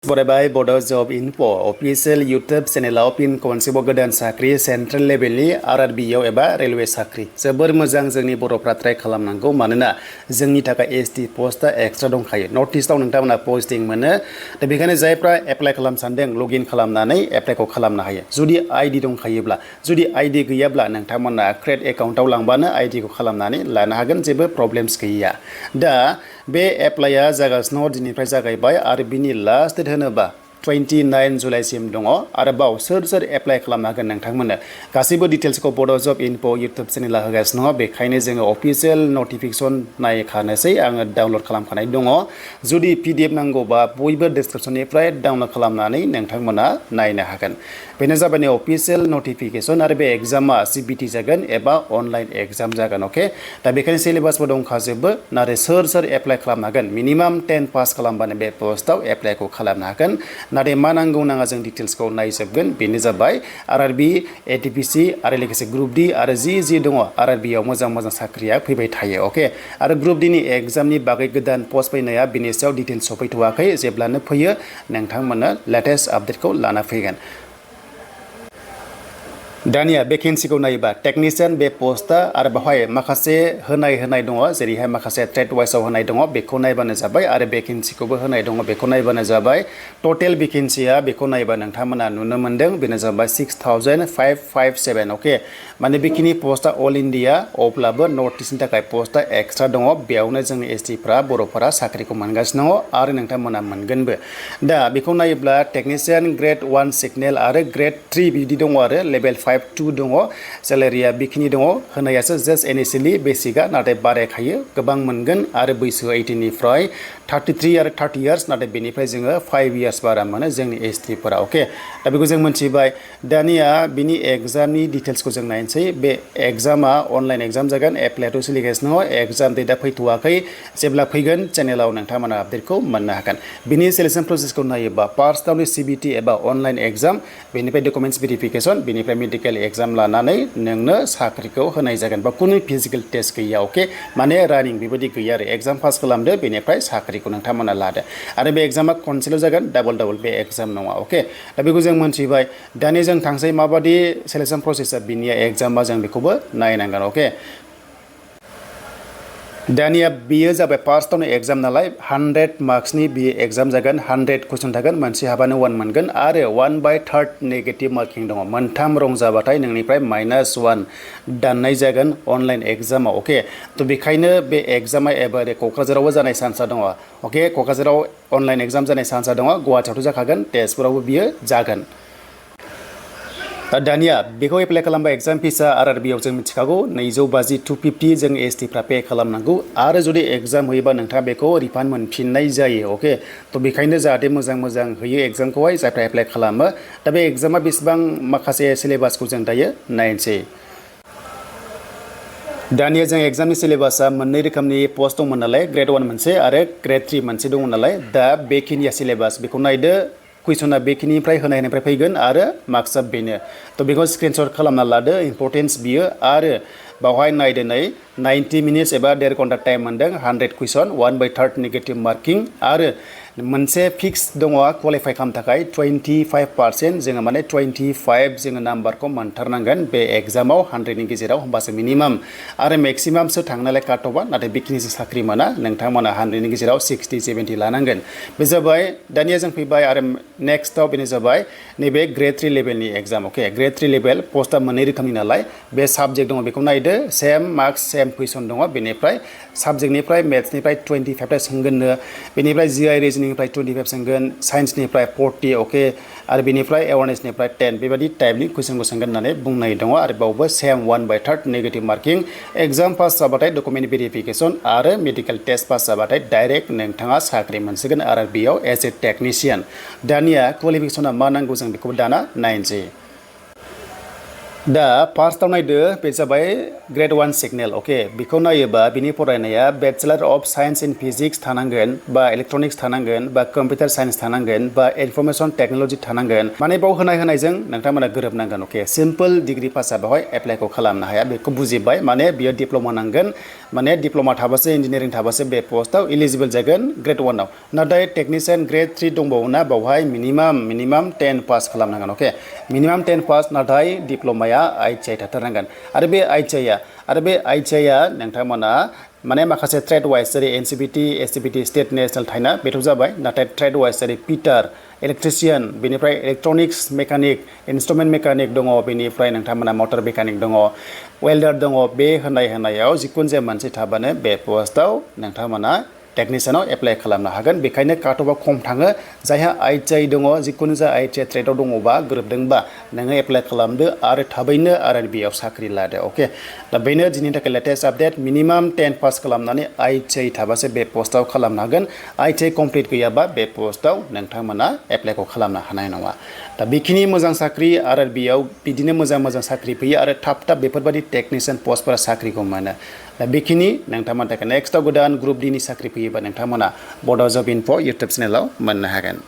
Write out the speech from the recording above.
बरायबाय बड' जब info official YouTube चेनेलाव फिन खनसेबाव गोदान साख्रि सेन्ट्रेल लेभेलनि RRB आव एबा रेलवे साख्रि जोबोर मोजां जोंनि बर'फ्रा ट्राइ खालामनांगौ मानोना जोंनि थाखाय एसटि पस्टआ एक्सट्रा दंखायो नर्थ इस्टआव नोंथांमोना पस्टिं मोनो दा बेखायनो जायफ्रा एप्लाइ खालामनो सानदों लगइन खालामनानै एप्लाइखौ खालामनो हायो जुदि आइडि दंखायोब्ला जुदि आइडि गैयाब्ला नोंथांमोना क्रेड एकाउन्टआव लांबानो आइडिखौ खालामनानै लानो हागोन जेबो प्रब्लेम्स गैया दा बे एप्लाइआ जागासिनो दिननिफ्राय जागायबाय आरो बिनि लास्ट डेट होनोबा 29 जुलाइसिम दङ आरोबाव सोर एप्लाइ खालामनो हागोन नोंथांमोननो गासैबो डिटेल्सखौ बड' जब इनफो इउटुब चेनेला होगासिनो दङ बेखायनो जोङो अफिसियेल नटिफिकेसन नायखानोसै आङो डाउनलड खालामखानाय दङ जुदि PDF नांगौबा बयबो डिसक्रिपसननिफ्राय डाउनलड खालामनानै नोंथांमोना नायनो हागोन बेनो जाबाय अफिसियेल नटिफिकेसन आरो बे एग्जामा CBT जागोन एबा अनलाइन एग्जाम जागोन अके दा बेखायनो सिलेबासबो दंखाजोबो नाथाय सोर एप्लाइ खालामनो हागोन मिनिमाम 10 पास खालामबानो बे पस्टआव एप्लाइखौ खालामनो हागोन नाथाय मा नांगौ नाङा जों डिटेल्सखौ नायजोबगोन बेनो जाबाय RRB ATPC आरो लोगोसे ग्रुप D आरो जि दङ RRB आव मोजां साख्रिया फैबाय थायो अके आरो ग्रुप D नि एग्जामनि बागै गोदान पस्ट फैनाया बिनि सायाव डिटेल्स सफैथ'वाखै जेब्लानो फैयो नोंथांमोननो लेटेस्ट आपडेटखौ लाना फैगोन दानिया भेकेन्सिखौ नायोबा टेक्निशियान बे पस्टआ आरो बेवहाय माखासे होनाय दङ जेरैहाय माखासे ट्रेड वाइसआव होनाय दङ बेखौ नायबानो जाबाय आरो भेकेन्सिखौबो होनाय दङ बेखौ नायबानो जाबाय टटेल भेकेन्सिया बेखौ नायबा नोंथांमोना नुनो मोनदों बेनो जाबाय 6557 अके माने बेखिनि पस्टआ अल इन्डिया अब्लाबो नर्थ इस्टनि थाखाय पस्टआ एक्सट्रा दङ बेयावनो जोंनि STफ्रा बर'फोरा साख्रिखौ मोनगासिनो दङ आरो नोंथांमोना मोनगोनबो दा बेखौ नायोब्ला टेक्निशियान ग्रेड 1 सिगनेल आरो ग्रेड 3 बिदि दङ आरो लेभेल 5-2 दङ सेलारिया बेखिनि दङ होनायासो जास्ट इनिशियेलि बेसिकआ नाथाय बारायखायो गोबां मोनगोन आरो बैसोआ 18 निफ्राय 33 आरो 30 इयार्स नाथाय बेनिफ्राय जोङो 5 इयार्स बारा मोनो जोंनि STफोरा अके दा बेखौ जों मोनथिबाय दानिया बिनि एग्जामनि डिटेल्सखौ जों नायनोसै बे एग्जामा अनलाइन एग्जाम जागोन एप्लाइआथ' सोलिगासिनो दङ एग्जाम डेटआ फैथ'वाखै जेब्ला फैगोन चेनेलाव नोंथांमोना आपडेटखौ मोननो हागोन बिनि सिलेक्शन प्रसेसखौ नायोबा फार्स्टआवनो CBT एबा अनलाइन एग्जाम बेनिफ्राय डकुमेन्टस भेरिफिकेसन बेनिफ्राय मेडिकेल एग्जाम लानानै नोंनो साख्रिखौ होनाय जागोन बा कुनु फिजिकेल टेस्ट गैया अके माने रानिं बेबायदि गैया आरो एग्जाम पास खालामदो बेनिफ्राय साख्रिखौ नोंथांमोना लादो आरो बे एग्जामा खनसेल' जागोन डाबल बे एग्जाम नङा अके दा बेखौ जों मोनथिबाय दानि जों थांसै माबादि सिलेक्शन प्रसेसआ बिनिया एग्जामा जों बेखौबो नायनांगोन अके दानिया बियो जाबाय फार्स्टआवनो एग्जाम नालाय 100 मार्क्सनि बि एग्जाम जागोन 100 कुइसन थागोन मोनसे हाबानो 1 मोनगोन आरो 1/3 नेगेटिभ मार्किं दङ मोनथाम रं जाबाथाय नोंनिफ्राय -1 दाननाय जागोन अनलाइन एग्जामाव अके थ' बेखायनो बे एग्जामा एबारे क'क्राझारावबो जानाय चान्सआ दङ अके क'क्राझाराव अनलाइन एग्जाम जानाय चान्सआ दङ गुवाहाटियावथ' जाखागोन तेजपुरावबो बियो जागोन दानिया बेखौ एप्लाइ खालामबा एग्जाम फिसा RRB आव जों मिथिखागौ 250 250 जों STफ्रा पे खालामनांगौ आरो जुदि एग्जाम होयोबा नोंथाङा बेखौ रिफान्ड मोनफिननाय जायो अके थ' बेखायनो जाहाथे मोजां होयो एग्जामखौहाय जायफ्रा एप्लाइ खालामो दा बे एग्जामा बेसेबां माखासे सिलेबासखौ जों दायो नायनोसै दानिया जों एग्जामनि सिलेबासआ मोननै रोखोमनि पस्ट दंमोन नालाय ग्रेड 1 मोनसे आरो ग्रेड 3 मोनसे दङ नालाय दा बेखिनिया सिलेबास बेखौ नायदो कुइसना बेखिनिफ्राय होनायनिफ्राय फैगोन आरो मार्क्सआ बेनो थ' बेखौ स्क्रिनशट खालामना लादो इम्परटेन्स बियो आरो बावहाय नायदो नै 90 मिनिट्स एबा 1.5 घन्टा टाइम मोनदों 100 कुइसन 1/3 नेगेटिभ मार्किं आरो मोनसे फिक्स दङ क्वालिफाइ खालामनो थाखाय 25% जोङो माने 25 जोङो नाम्बारखौ मोनथारनांगोन बे एग्जामाव 100नि गेजेराव होमबासो मिनिमाम आरो मेक्सिमामसो थांनायलाय काटअफआ नाथाय बेखिनिसो साख्रि मोना नोंथांमोना 100नि गेजेराव 60-70 लानांगोन बे जाबाय दानिया जों फैबाय आरो नेक्स्टआव बेनो जाबाय नैबे ग्रेड 3 लेभेलनि एग्जाम अके ग्रेड 3 लेभेल पस्टआ मोननै रोखोमनि नालाय बे साबजेक्ट दङ बेखौ नायदो सेम मार्क्स सेम कुइसन दङ बेनिफ्राय साबजेक्टनिफ्राय मेथ्सनिफ्राय 25 सोंगोननो बेनिफ्राय GI रिजनिंनिफ्राय 25 सोंगोन साइन्सनिफ्राय 40 अके आरो बेनिफ्राय एवारनेसनिफ्राय 10 बेबायदि टाइपनि कुइसनखौ सोंगोन होननानै बुंनाय दङ आरो बावबो सेम 1/3 नेगेटिभ मार्किं एग्जाम पास जाबाथाय डकुमेन्ट भेरिफिकेसन आरो मेडिकेल टेस्ट पास जाबाथाय डाइरेक्ट नोंथाङा साख्रि मोनसिगोन RRB आव एज ए टेक्निशियान दानिया क्वालिफिकेसना मा नांगौ जों बेखौ दाना नायनोसै दा फार्स्टआव नायदो बे जाबाय ग्रेड 1 सिगनेल अके बेखौ नायोबा बिनि फरायनाया bachelor of science in physics थानांगोन बा इलेक्ट्रनिक्स थानांगोन बा कम्पिउटार साइन्स थानांगोन बा इनफरमेशन टेक्नोलॉजी थानांगोन माने बाव होनायजों नोंथांमोना गोरोबनांगोन अके सिम्पल डिग्री पासआ बेवहाय एप्लाइखौ खालामनो हाया बेखौ बुजिबाय माने बियो डिप्ल'मा नांगोन माने डिप्ल'मा थाबासो इन्जिनियारिं थाबासो बे पस्टआव इलिजिबल जागोन ग्रेड 1 आव नाथाय टेकनिशियान ग्रेड 3 दंबावोना बावहाय मिनिमाम 10 पास खालामनांगोन अके मिनिमाम 10 पास नाथाय डिप्ल'माया ITI थाथारनांगोन आरो बे ITI-आ नोंथांमोना माने माखासे ट्रेड वाइज जेरै NCPT SCPT स्टेट नेशनेल थाइना बेथ' जाबाय नाथाय ट्रेड वाइज जेरै पिटार इलेक्ट्रिशियान बेनिफ्राय इलेक्ट्रनिक्स मेकानिक इन्स्ट्रुमेन्ट मेकानिक दङ बेनिफ्राय नोंथांमोना मटर मेकानिक दङ वेल्डार दङ बे होनायाव जिखुनु जाया मोनसे थाबानो बे पस्टआव नोंथांमोना टेकनिशियानाव एप्लाइ खालामनो हागोन बेखायनो काटअफआ खम थाङो जायहा ITI दङ जिखुनु जा ITI ट्रेडआव दङबा गोरोबदोंबा नोङो एप्लाइ खालामदो आरो थाबैनो RRB आव साख्रि लादो अके दा बेनो दिनैनि थाखाय लेटेस्ट आपडेट मिनिमाम 10 पास खालामनानै ITI थाबासो बे पस्टआव खालामनो हागोन ITI कमप्लिट गैयाबा बे पस्टआव नोंथांमोना एप्लाइखौ खालामनो हानाय नङा दा बेखिनि मोजां साख्रि RRB आव बिदिनो मोजां साख्रि फैयो आरो थाब बेफोरबायदि टेकनिशियान पस्टफोरा साख्रिखौ मोनो दा बेखिनि नोंथांमोननि थाखाय नेक्स्टआव गोदान ग्रुप D नि साख्रि फैयोबा नोंथांमोना बड' जब इनफो इउटुब चेनेलाव मोननो हागोन